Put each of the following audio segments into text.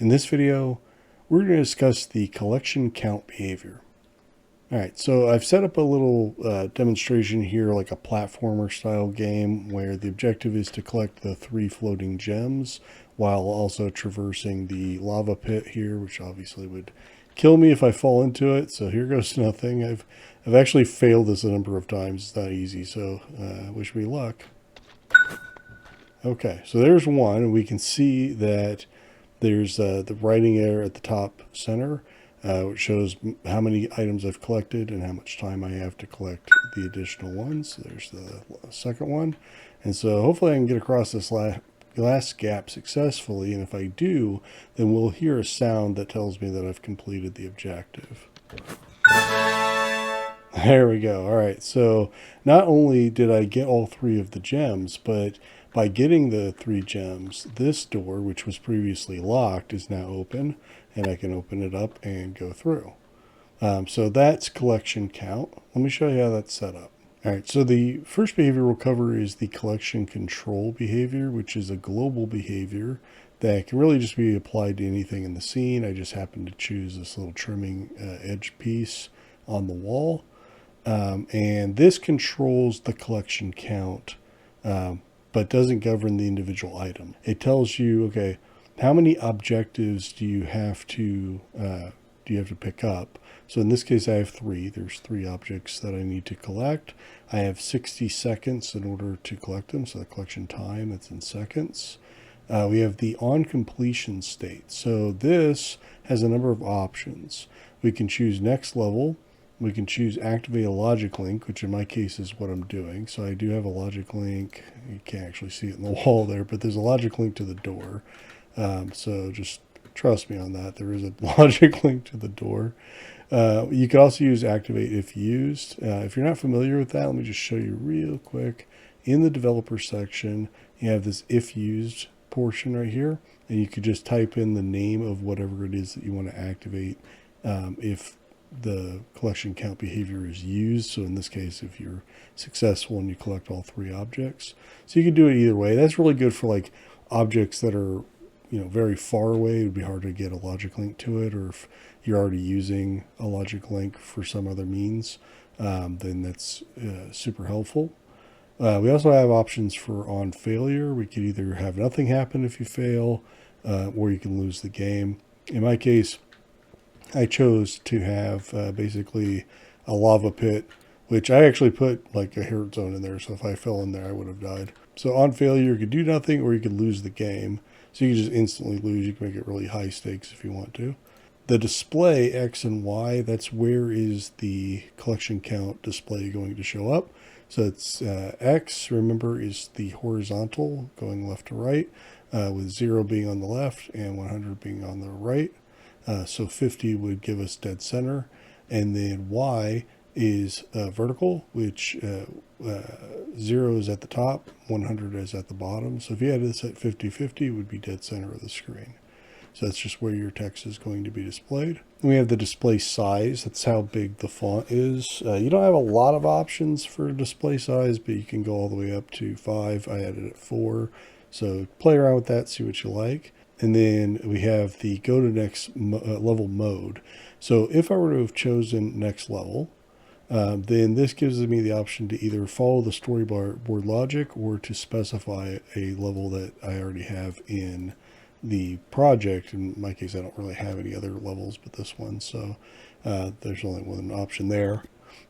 In this video, we're going to discuss the collection count behavior. All right, so I've set up a little demonstration here, like a platformer style game where the objective is to collect the 3 floating gems while also traversing the lava pit here, which obviously would kill me if I fall into it. So here goes nothing. I've actually failed this a number of times. It's not easy, so wish me luck. Okay, so there's one, and we can see that there's the writing there at the top center, which shows how many items I've collected and how much time I have to collect the additional ones. So there's the second one. And so hopefully I can get across this last gap successfully. And if I do, then we'll hear a sound that tells me that I've completed the objective. There we go. All right. So not only did I get all 3 of the gems, but by getting the 3 gems, this door, which was previously locked, is now open, and I can open it up and go through. So that's collection count. Let me show you how that's set up. All right, so the first behavior we'll cover is the collection control behavior, which is a global behavior that can really just be applied to anything in the scene. I just happen to choose this little trimming edge piece on the wall. And this controls the collection count, but doesn't govern the individual item. It tells you, okay, how many objectives do you have to pick up? So in this case, I have 3. There's 3 objects that I need to collect. I have 60 seconds in order to collect them. So the collection time, that's in seconds. We have the on completion state. So this has a number of options. We can choose next level. We can choose activate a logic link, which in my case is what I'm doing. So I do have a logic link. You can't actually see it in the wall there, but there's a logic link to the door. So just trust me on that. There is a logic link to the door. You could also use activate if used. If you're not familiar with that, let me just show you real quick. In the developer section, you have this if used portion right here, and you could just type in the name of whatever it is that you want to activate if the collection count behavior is used. So in this case, if you're successful and you collect all 3 objects, so you can do it either way. That's really good for like objects that are, you know, very far away. It would be hard to get a logic link to it, or if you're already using a logic link for some other means, then that's super helpful. We also have options for on failure. We could either have nothing happen if you fail, or you can lose the game. In my case, I chose to have basically a lava pit, which I actually put like a hurt zone in there. So if I fell in there, I would have died. So on failure, you could do nothing, or you could lose the game. So you can just instantly lose. You can make it really high stakes if you want to. The display X and Y, that's where is the collection count display going to show up. So it's X, remember, is the horizontal going left to right, with 0 being on the left and 100 being on the right. So 50 would give us dead center. And then Y is vertical, which 0 is at the top, 100 is at the bottom. So if you had this at 50-50, it would be dead center of the screen. So that's just where your text is going to be displayed. And we have the display size. That's how big the font is. You don't have a lot of options for display size, but you can go all the way up to 5. I had it at 4. So play around with that, see what you like. And then we have the go to next level mode. So if I were to have chosen next level, then this gives me the option to either follow the storyboard logic or to specify a level that I already have in the project. In my case, I don't really have any other levels but this one, so there's only one option there.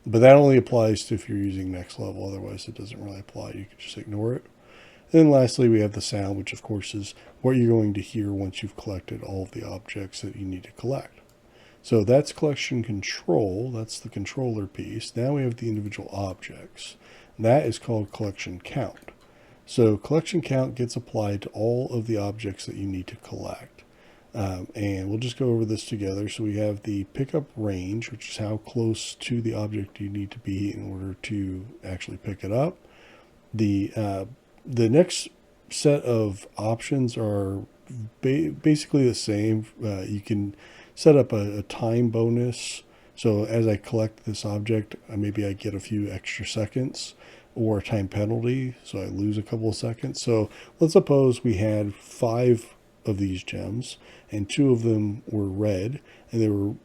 But that only applies to if you're using next level. Otherwise, it doesn't really apply. You can just ignore it. And then lastly, we have the sound, which of course is what you're going to hear once you've collected all of the objects that you need to collect. So that's collection control. That's the controller piece. Now we have the individual objects. That is called collection count. So collection count gets applied to all of the objects that you need to collect. And we'll just go over this together. So we have the pickup range, which is how close to the object you need to be in order to actually pick it up. The next set of options are basically the same. You can set up a time bonus. So as I collect this object, maybe I get a few extra seconds, or a time penalty, so I lose a couple of seconds. So let's suppose we had 5 of these gems, and 2 of them were red, and they were,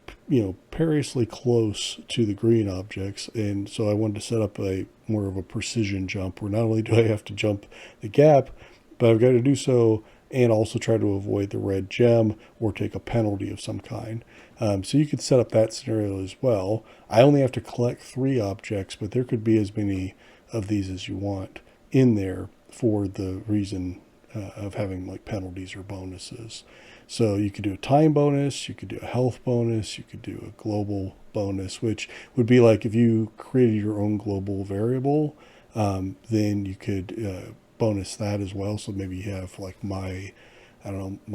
perilously close to the green objects. And so I wanted to set up a more of a precision jump where not only do I have to jump the gap, but I've got to do so and also try to avoid the red gem or take a penalty of some kind. So you could set up that scenario as well. I only have to collect 3 objects, but there could be as many of these as you want in there for the reason of having like penalties or bonuses. So you could do a time bonus, you could do a health bonus, you could do a global bonus, which would be like if you created your own global variable, then you could bonus that as well. So maybe you have like my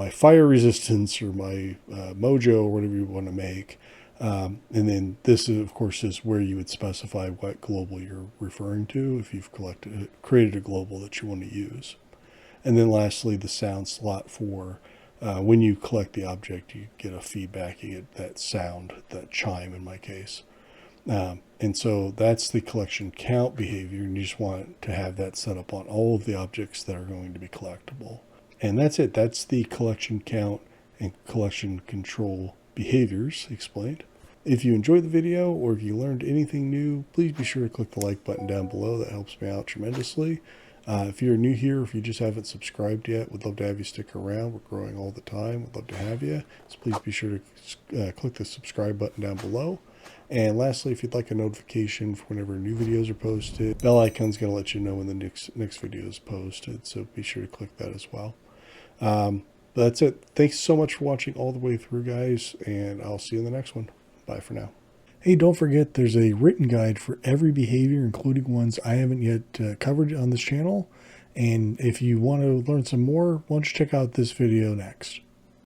fire resistance or my mojo or whatever you want to make. And then this, of course, is where you would specify what global you're referring to if you've created a global that you want to use. And then lastly, the sound slot for when you collect the object, you get a feedback, you get that sound, that chime in my case. And so that's the collection count behavior, and you just want to have that set up on all of the objects that are going to be collectible. And that's it. That's the collection count and collection control behaviors explained. If you enjoyed the video or if you learned anything new, please be sure to click the like button down below. That helps me out tremendously. If you're new here, if you just haven't subscribed yet, we'd love to have you stick around. We're growing all the time. We'd love to have you. So please be sure to click the subscribe button down below. And lastly, if you'd like a notification for whenever new videos are posted, bell icon's going to let you know when the next video is posted. So be sure to click that as well. But that's it. Thanks so much for watching all the way through, guys, and I'll see you in the next one. Bye for now. Hey, don't forget there's a written guide for every behavior, including ones I haven't yet covered on this channel. And if you want to learn some more, why don't you check out this video next.